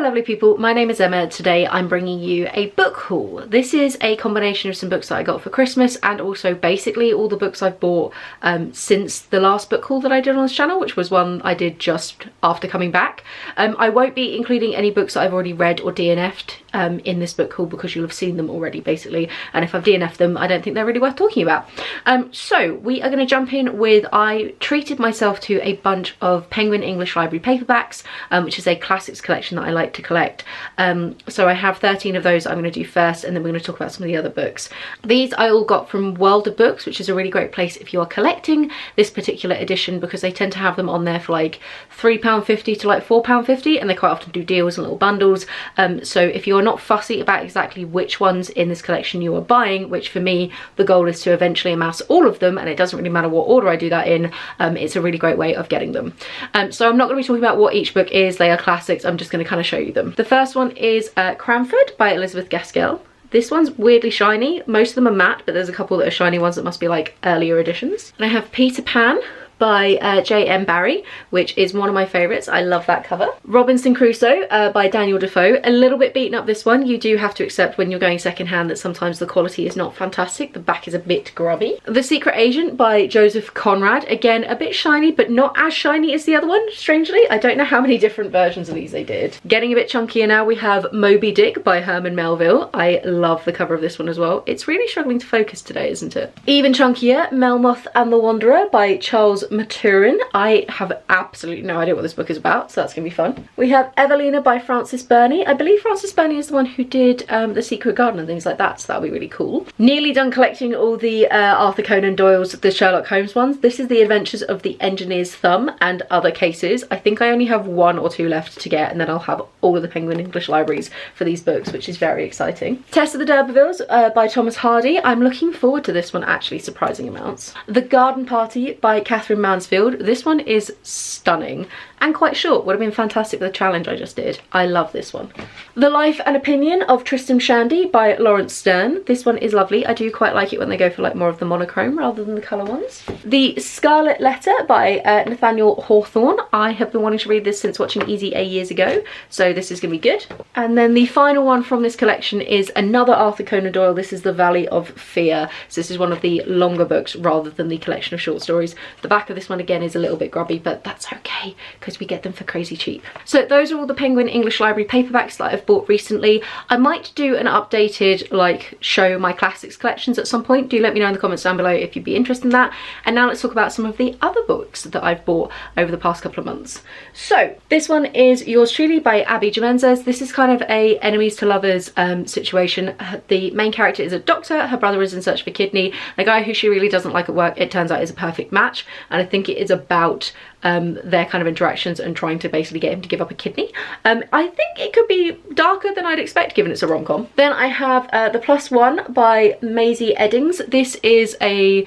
Hello lovely people, my name is Emma. Today I'm bringing you a book haul. This is a combination of some books that I got for Christmas and also basically all the books I've bought since the last book haul that I did on this channel, which was one I did just after coming back. I won't be including any books that I've already read or DNF'd in this book haul because you'll have seen them already basically, and if I've DNF'd them I don't think they're really worth talking about. So we are going to jump in with, I treated myself to a bunch of Penguin English Library paperbacks, which is a classics collection that I like to collect. So I have 13 of those I'm going to do first, and then we're going to talk about some of the other books. These I all got from World of Books, which is a really great place if you are collecting this particular edition, because they tend to have them on there for like £3.50 to like £4.50, and they quite often do deals and little bundles. So if you're not fussy about exactly which ones in this collection you are buying, which for me the goal is to eventually amass all of them, and it doesn't really matter what order I do that in, it's a really great way of getting them. So I'm not going to be talking about what each book is, they are classics, I'm just going to kind of show you them. The first one is Cranford by Elizabeth Gaskell. This one's weirdly shiny. Most of them are matte, but there's a couple that are shiny ones that must be like earlier editions. And I have Peter Pan by J.M. Barrie, which is one of my favourites. I love that cover. Robinson Crusoe by Daniel Defoe. A little bit beaten up, this one. You do have to accept when you're going secondhand that sometimes the quality is not fantastic. The back is a bit grubby. The Secret Agent by Joseph Conrad. Again, a bit shiny, but not as shiny as the other one, strangely. I don't know how many different versions of these they did. Getting a bit chunkier now, we have Moby Dick by Herman Melville. I love the cover of this one as well. It's really struggling to focus today, isn't it? Even chunkier, Melmoth and the Wanderer by Charles Maturin. I have absolutely no idea what this book is about, so that's gonna be fun. We have Evelina by Frances Burney. I believe Frances Burney is the one who did The Secret Garden and things like that, so that'll be really cool. Nearly done collecting all the Arthur Conan Doyle's, the Sherlock Holmes ones. This is The Adventures of the Engineer's Thumb and Other Cases. I think I only have 1 or 2 left to get, and then I'll have all of the Penguin English libraries for these books, which is very exciting. Tess of the D'Urbervilles by Thomas Hardy. I'm looking forward to this one, actually, surprising amounts. The Garden Party by Catherine Mansfield. This one is stunning and quite short. Would have been fantastic for the challenge I just did. I love this one. The Life and Opinion of Tristram Shandy by Lawrence Stern. This one is lovely. I do quite like it when they go for like more of the monochrome rather than the colour ones. The Scarlet Letter by Nathaniel Hawthorne. I have been wanting to read this since watching Easy A years ago, so this is going to be good. And then the final one from this collection is another Arthur Conan Doyle. This is The Valley of Fear. So this is one of the longer books rather than the collection of short stories. The back of this one again is a little bit grubby, but that's okay because we get them for crazy cheap. So those are all the Penguin English Library paperbacks that I've bought recently. I might do an updated like show my classics collections at some point. Do let me know in the comments down below if you'd be interested in that. And now let's talk about some of the other books that I've bought over the past couple of months. So this one is Yours Truly by Abby Jimenez. This is kind of a enemies to lovers situation. The main character is a doctor, her brother is in search of a kidney. The guy who she really doesn't like at work, it turns out, is a perfect match, and I think it is about their kind of interactions and trying to basically get him to give up a kidney. I think it could be darker than I'd expect given it's a rom-com. Then I have The Plus One by Mazey Eddings. This is a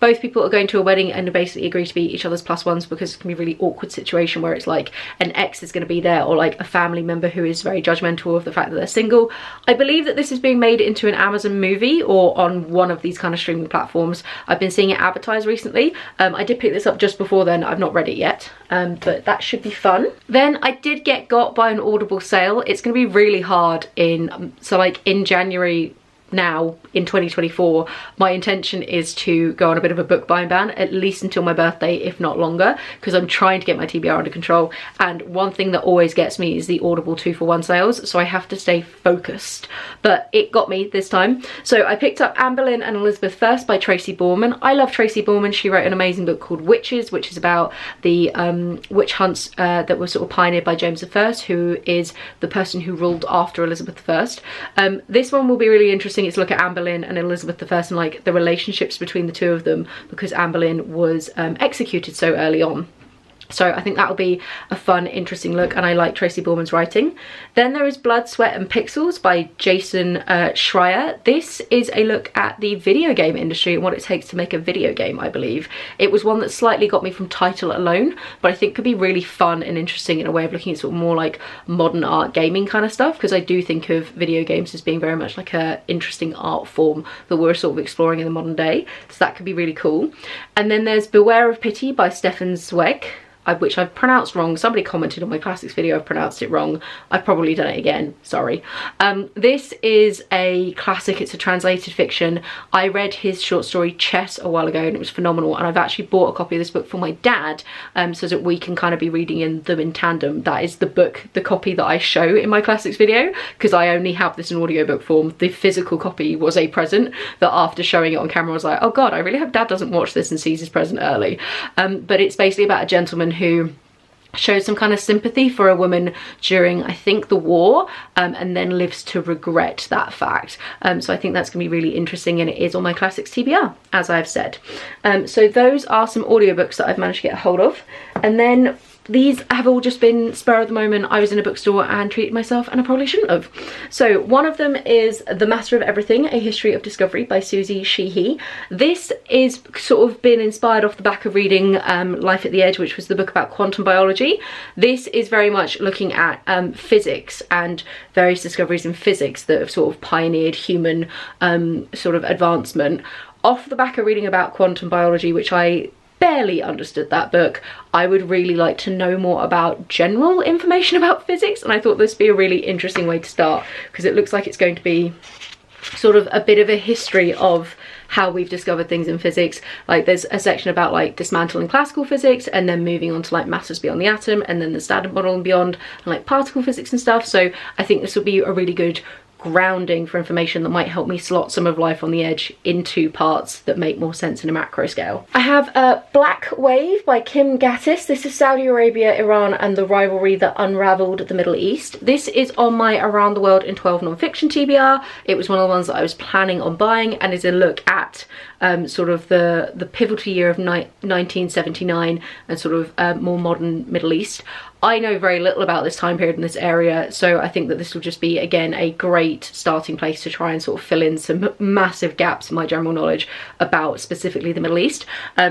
both people are going to a wedding and basically agree to be each other's plus ones, because it can be a really awkward situation where it's like an ex is going to be there, or like a family member who is very judgmental of the fact that they're single. I believe that this is being made into an Amazon movie or on one of these kind of streaming platforms. I've been seeing it advertised recently. I did pick this up just before then. I've not read it yet, but that should be fun. Then I did get got by an Audible sale. It's going to be really hard in so like in January now in 2024, my intention is to go on a bit of a book buying ban, at least until my birthday, if not longer, because I'm trying to get my TBR under control. And one thing that always gets me is the Audible 2-for-1 sales, so I have to stay focused. But it got me this time. So I picked up Anne Boleyn and Elizabeth First by Tracy Borman. I love Tracy Borman. She wrote an amazing book called Witches, which is about the witch hunts that were sort of pioneered by James I, who is the person who ruled after Elizabeth I. This one will be really interesting. It's a look at Anne Boleyn and Elizabeth I and like the relationships between the two of them, because Anne Boleyn was executed so early on. So I think that'll be a fun, interesting look, and I like Tracy Borman's writing. Then there is Blood, Sweat and Pixels by Jason Schrier. This is a look at the video game industry and what it takes to make a video game, I believe. It was one that slightly got me from title alone, but I think could be really fun and interesting in a way of looking at sort of more like modern art gaming kind of stuff, because I do think of video games as being very much like a interesting art form that we're sort of exploring in the modern day. So that could be really cool. And then there's Beware of Pity by Stefan Zweig. which I've pronounced wrong. Somebody commented on my classics video, I've pronounced it wrong. I've probably done it again, sorry. This is a classic, it's a translated fiction. I read his short story Chess a while ago and it was phenomenal, and I've actually bought a copy of this book for my dad so that we can kind of be reading them in tandem. That is the book, the copy that I show in my classics video, because I only have this in audiobook form. The physical copy was a present that after showing it on camera I was like, oh god, I really hope dad doesn't watch this and sees his present early. But it's basically about a gentleman who shows some kind of sympathy for a woman during, I think, the war, and then lives to regret that fact. So I think that's gonna be really interesting, and it is on my classics TBR, as I've said. So those are some audiobooks that I've managed to get a hold of, and then these have all just been spur of the moment. I was in a bookstore and treated myself, and I probably shouldn't have. So one of them is The Master of Everything, A History of Discovery by Suzie Sheehy. This is sort of been inspired off the back of reading Life at the Edge, which was the book about quantum biology. This is very much looking at physics and various discoveries in physics that have sort of pioneered human sort of advancement. Off the back of reading about quantum biology, which I barely understood that book, I would really like to know more about general information about physics, and I thought this would be a really interesting way to start, because it looks like it's going to be sort of a bit of a history of how we've discovered things in physics. Like there's a section about like dismantling classical physics and then moving on to like matters beyond the atom, and then the Standard Model and beyond, and like particle physics and stuff. So I think this will be a really good grounding for information that might help me slot some of Life on the Edge into parts that make more sense in a macro scale. I have Black Wave by Kim Ghattas. This is Saudi Arabia, Iran and the rivalry that unravelled the Middle East. This is on my Around the World in 12 non-fiction TBR. It was one of the ones that I was planning on buying, and is a look at sort of the pivotal year of 1979 and sort of more modern Middle East. I know very little about this time period in this area, so I think that this will just be, again, a great starting place to try and sort of fill in some massive gaps in my general knowledge about specifically the Middle East.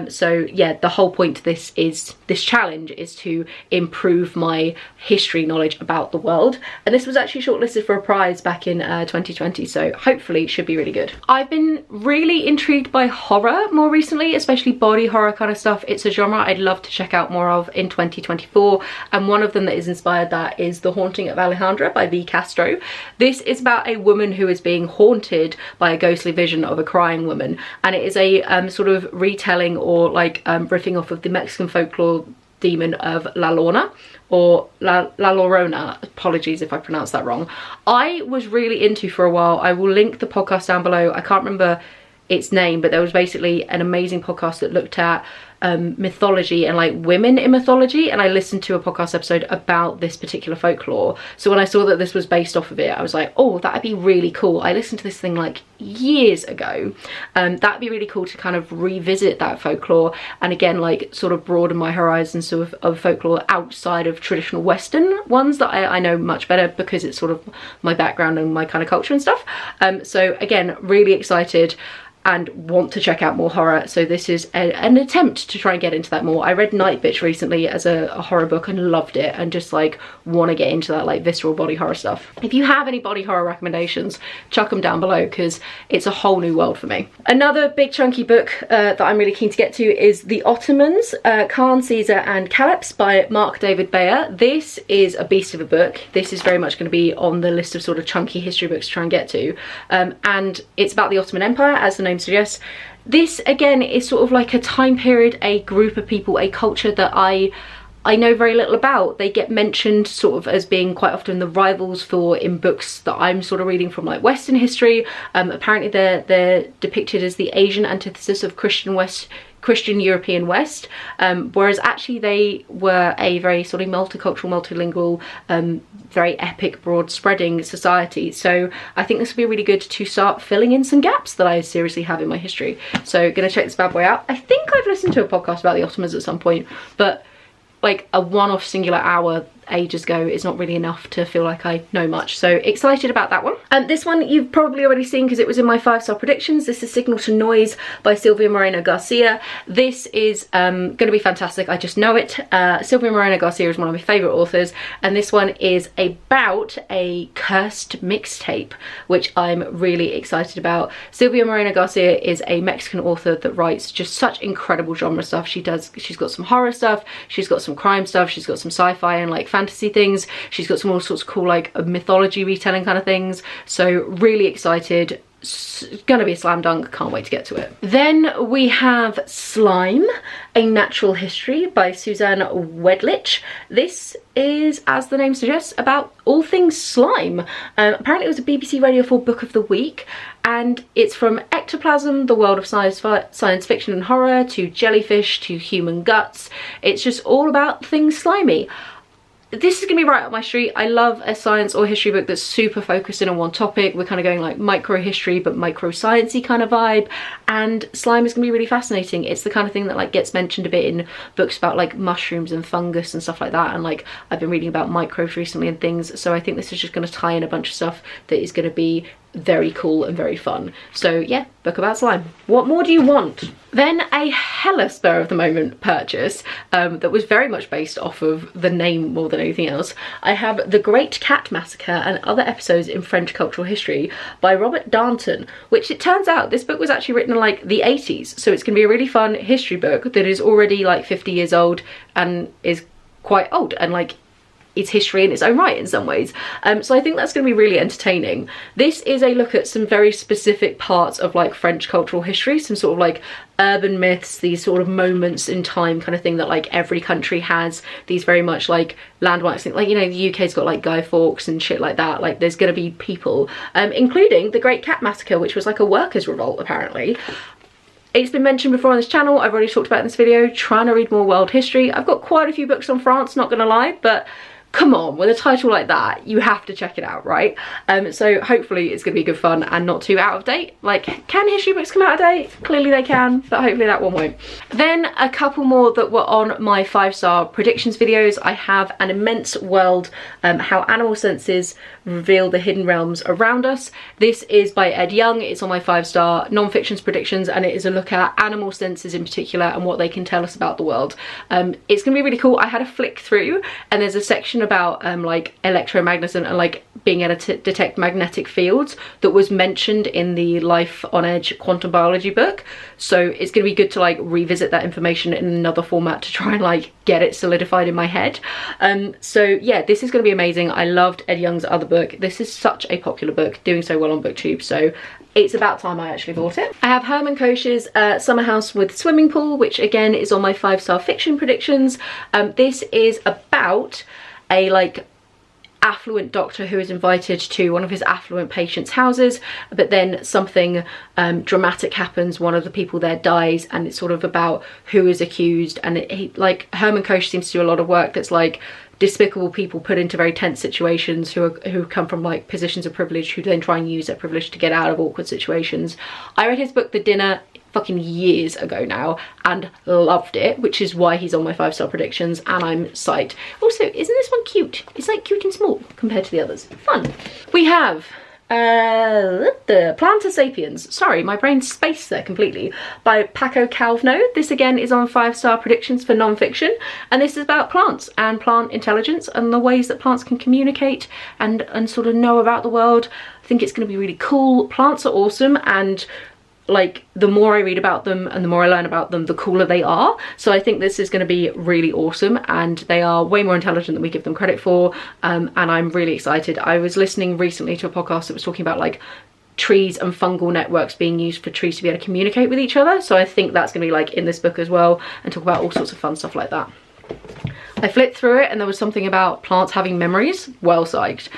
So yeah, the whole point to this challenge is to improve my history knowledge about the world, and this was actually shortlisted for a prize back in 2020, so hopefully it should be really good. I've been really intrigued by horror more recently, especially body horror kind of stuff. It's a genre I'd love to check out more of in 2024, and one of them that is inspired that is The Haunting of Alejandra by V. Castro. This is about a woman who is being haunted by a ghostly vision of a crying woman, and it is a sort of retelling or like riffing off of the Mexican folklore demon of La Lorna, or La Llorona, apologies if I pronounced that wrong. I was really into for a while. I will link the podcast down below. I can't remember its name, but there was basically an amazing podcast that looked at mythology and like women in mythology, and I listened to a podcast episode about this particular folklore. So when I saw that this was based off of it, I was like, oh, that'd be really cool. I listened to this thing like years ago. That'd be really cool to kind of revisit that folklore, and again, like sort of broaden my horizons of folklore outside of traditional Western ones that I know much better, because it's sort of my background and my kind of culture and stuff. So again, really excited and want to check out more horror, so this is an attempt to try and get into that more. I read Night Bitch recently as a horror book and loved it, and just like want to get into that like visceral body horror stuff. If you have any body horror recommendations, chuck them down below, because it's a whole new world for me. Another big chunky book that I'm really keen to get to is The Ottomans, Khan, Caesar and Calypso by Marc David Baer. This is a beast of a book. This is very much going to be on the list of sort of chunky history books to try and get to, and it's about the Ottoman Empire, as the name suggests. This again is sort of like a time period, a group of people, a culture that I know very little about. They get mentioned sort of as being quite often the rivals for in books that I'm sort of reading from like Western history. Apparently they're depicted as the Asian antithesis of Christian European West, whereas actually they were a very sort of multicultural, multilingual, very epic, broad spreading society. So I think this would be really good to start filling in some gaps that I seriously have in my history. So gonna check this bad boy out. I think I've listened to a podcast about the Ottomans at some point, but like a one-off singular hour ages ago, it's not really enough to feel like I know much. So excited about that one. This one you've probably already seen because it was in my 5-star predictions. This is Signal to Noise by Silvia Moreno Garcia. This is going to be fantastic. I just know it. Silvia Moreno Garcia is one of my favourite authors, and this one is about a cursed mixtape, which I'm really excited about. Silvia Moreno Garcia is a Mexican author that writes just such incredible genre stuff. She's got some horror stuff, she's got some crime stuff, she's got some sci-fi and like fantasy things, she's got some all sorts of cool like mythology retelling kind of things. So really excited. It's gonna be a slam dunk, can't wait to get to it. Then we have Slime, A Natural History by Susanne Wedlich. This is, as the name suggests, about all things slime. Apparently it was a BBC Radio 4 Book of the Week, and it's from ectoplasm, the world of science fiction and horror, to jellyfish, to human guts. It's just all about things slimy. This is gonna be right up my street. I love a science or history book that's super focused in on one topic. We're kind of going like micro history but micro sciencey kind of vibe, and slime is gonna be really fascinating. It's the kind of thing that like gets mentioned a bit in books about like mushrooms and fungus and stuff like that, and like I've been reading about microbes recently and things, so I think this is just going to tie in a bunch of stuff that is going to be very cool and very fun. So yeah, book about slime. What more do you want? Then a hella spur of the moment purchase that was very much based off of the name more than anything else. I have The Great Cat Massacre and Other Episodes in French Cultural History by Robert Darnton, which it turns out this book was actually written in like the 80s, so it's gonna be a really fun history book that is already like 50 years old and is quite old, and like it's history in its own right in some ways. So I think that's going to be really entertaining. This is a look at some very specific parts of like French cultural history, some sort of like urban myths, these sort of moments in time kind of thing that like every country has, these very much like landmarks, like, you know, the UK's got like Guy Fawkes and shit like that. Like there's going to be people, including the Great Cat Massacre, which was like a workers' revolt apparently. It's been mentioned before on this channel, I've already talked about it in this video, trying to read more world history. I've got quite a few books on France, not gonna lie, but come on, with a title like that, you have to check it out, right? So hopefully it's gonna be good fun and not too out of date. Like, can history books come out of date? Clearly they can, but hopefully that one won't. Then a couple more that were on my 5-star predictions videos. I have An Immense World, How Animal Senses Reveal the Hidden Realms Around Us. This is by Ed Yong. It's on my 5-star non-fictions predictions, and it is a look at animal senses in particular and what they can tell us about the world. It's gonna be really cool. I had a flick through and there's a section about like electromagnetism and like being able to detect magnetic fields that was mentioned in the Life on Edge quantum biology book. So it's gonna be good to like revisit that information in another format to try and like get it solidified in my head. So yeah, this is gonna be amazing. I loved Ed Yong's other book. This is such a popular book, doing so well on BookTube, so it's about time I actually bought it. I have Herman Koch's Summer House with Swimming Pool, which again is on my 5-star fiction predictions. This is about a like affluent doctor who is invited to one of his affluent patients' houses, but then something dramatic happens. One of the people there dies, and it's sort of about who is accused. And like Herman Koch seems to do a lot of work that's like despicable people put into very tense situations who come from like positions of privilege, who then try and use their privilege to get out of awkward situations. I read his book The Dinner fucking years ago now and loved it, which is why he's on my 5-star predictions, and I'm psyched. Also, isn't this one cute? It's like cute and small compared to the others. Fun. We have the Planta Sapiens, sorry, my brain spaced there completely, by Paco Calvino. This again is on 5-star predictions for non-fiction, and this is about plants and plant intelligence and the ways that plants can communicate and sort of know about the world. I think it's going to be really cool. Plants are awesome, and like the more I read about them and the more I learn about them, the cooler they are. So I think this is going to be really awesome, and they are way more intelligent than we give them credit for, and I'm really excited. I was listening recently to a podcast that was talking about like trees and fungal networks being used for trees to be able to communicate with each other, so I think that's going to be like in this book as well, and talk about all sorts of fun stuff like that. I flipped through it and there was something about plants having memories. Well psyched.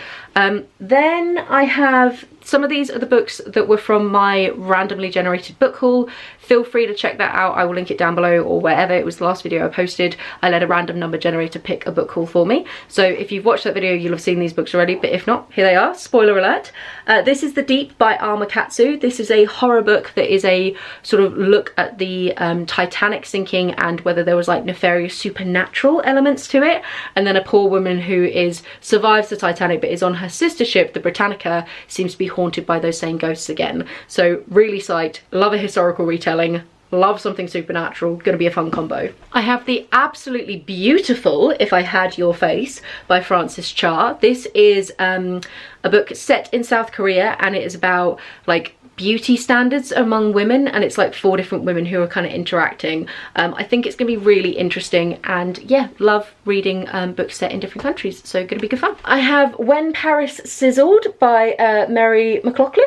Then I have some of these are the books that were from my randomly generated book haul. Feel free to check that out. I will link it down below or wherever. It was the last video I posted. I let a random number generator pick a book haul for me. So if you've watched that video, you'll have seen these books already, but if not, here they are. Spoiler alert. This is The Deep by Katsu. This is a horror book that is a sort of look at the Titanic sinking and whether there was like nefarious supernatural elements to it. And then a poor woman who survives the Titanic but is on her sister ship, the Britannica, seems to be haunted by those same ghosts again. So really psyched. Love a historical retelling. Love something supernatural. Gonna be a fun combo. I have the absolutely beautiful If I Had Your Face by Frances Cha. This is a book set in South Korea, and it is about like beauty standards among women, and it's like 4 different women who are kind of interacting. I think it's gonna be really interesting, and yeah, love reading books set in different countries, so gonna be good fun. I have When Paris Sizzled by Mary McLaughlin.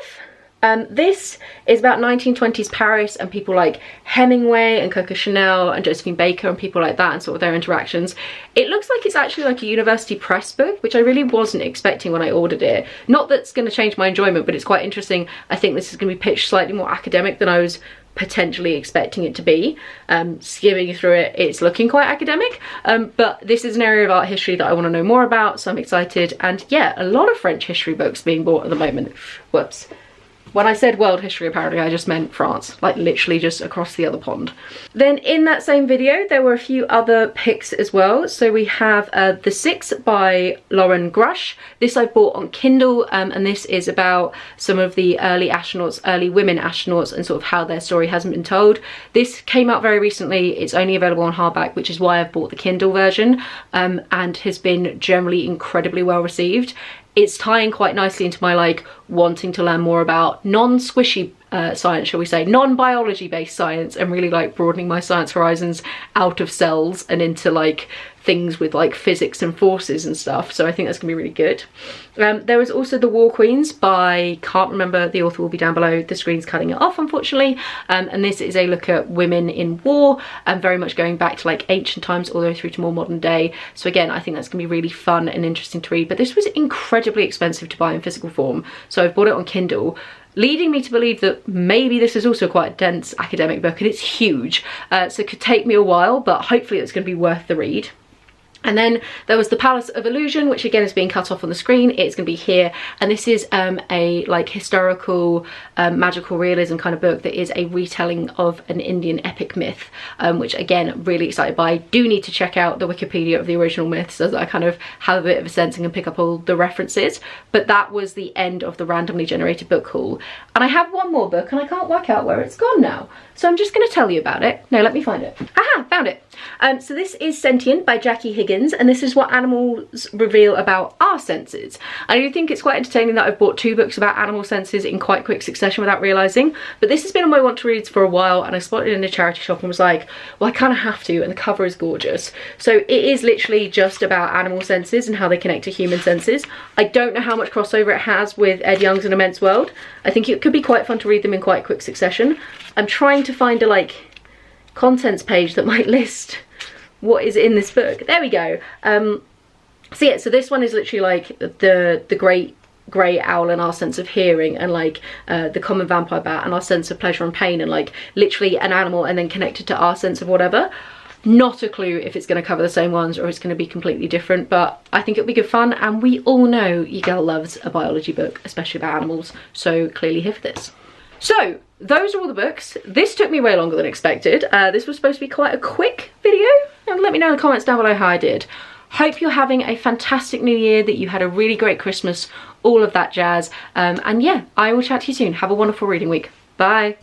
This is about 1920s Paris and people like Hemingway and Coco Chanel and Josephine Baker and people like that and sort of their interactions. It looks like it's actually like a university press book, which I really wasn't expecting when I ordered it. Not that it's going to change my enjoyment, but it's quite interesting. I think this is going to be pitched slightly more academic than I was potentially expecting it to be. Skimming through it, it's looking quite academic, but this is an area of art history that I want to know more about, so I'm excited. And yeah, a lot of French history books being bought at the moment. Whoops. When I said world history, apparently I just meant France, like literally just across the other pond. Then in that same video, there were a few other picks as well. So we have The Six by Lauren Grush. This I bought on Kindle, and this is about some of the early astronauts, early women astronauts, and sort of how their story hasn't been told. This came out very recently. It's only available on hardback, which is why I've bought the Kindle version, and has been generally incredibly well received. It's tying quite nicely into my like wanting to learn more about non-squishy science, shall we say, non-biology based science, and really like broadening my science horizons out of cells and into like things with like physics and forces and stuff. So I think that's gonna be really good. There was also The War Queens by, can't remember, the author will be down below. The screen's cutting it off, unfortunately. And this is a look at women in war, and very much going back to like ancient times all the way through to more modern day. So again, I think that's gonna be really fun and interesting to read, but this was incredibly expensive to buy in physical form. So I've bought it on Kindle, leading me to believe that maybe this is also quite a dense academic book, and it's huge. So it could take me a while, but hopefully it's gonna be worth the read. And then there was The Palace of Illusion, which again is being cut off on the screen. It's going to be here, and this is a like historical magical realism kind of book that is a retelling of an Indian epic myth, which again, really excited by. I do need to check out the Wikipedia of the original myth so that I kind of have a bit of a sense and can pick up all the references. But that was the end of the randomly generated book haul, and I have one more book and I can't work out where it's gone now, so I'm just going to tell you about it. No, let me find it. Aha, found it. So this is Sentient by Jackie Higgins, and this is what animals reveal about our senses. I do think it's quite entertaining that I've bought 2 books about animal senses in quite quick succession without realising, but this has been on my want to reads for a while, and I spotted it in a charity shop and was like, well, I kind of have to, and the cover is gorgeous. So it is literally just about animal senses and how they connect to human senses. I don't know how much crossover it has with Ed Yong's An Immense World. I think it could be quite fun to read them in quite quick succession. I'm trying to find a like contents page that might list what is in this book. There we go. So yeah, so this one is literally like the great grey owl and our sense of hearing, and like the common vampire bat and our sense of pleasure and pain, and like literally an animal and then connected to our sense of whatever. Not a clue if it's going to cover the same ones or it's going to be completely different, but I think it'll be good fun, and we all know your girl loves a biology book, especially about animals, so clearly here for this. So those are all the books. This took me way longer than expected. This was supposed to be quite a quick video, and let me know in the comments down below how I did. Hope you're having a fantastic new year, that you had a really great Christmas, all of that jazz, and yeah, I will chat to you soon. Have a wonderful reading week. Bye.